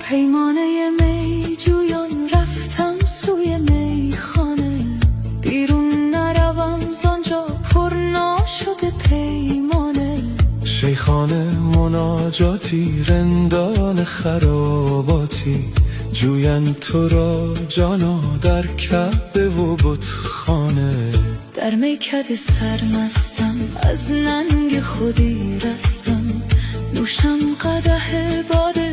پیمانه می جویان رفتم سوی میخانه، بیرون نروم زانجا پر ناشده پیمانه. شیخانه مناجاتی رندان خراباتی، جوین تو را جانا در کعبه و بتخانه. در میکده سرمستم از ننگ خودی رستم، نوشم قدح باده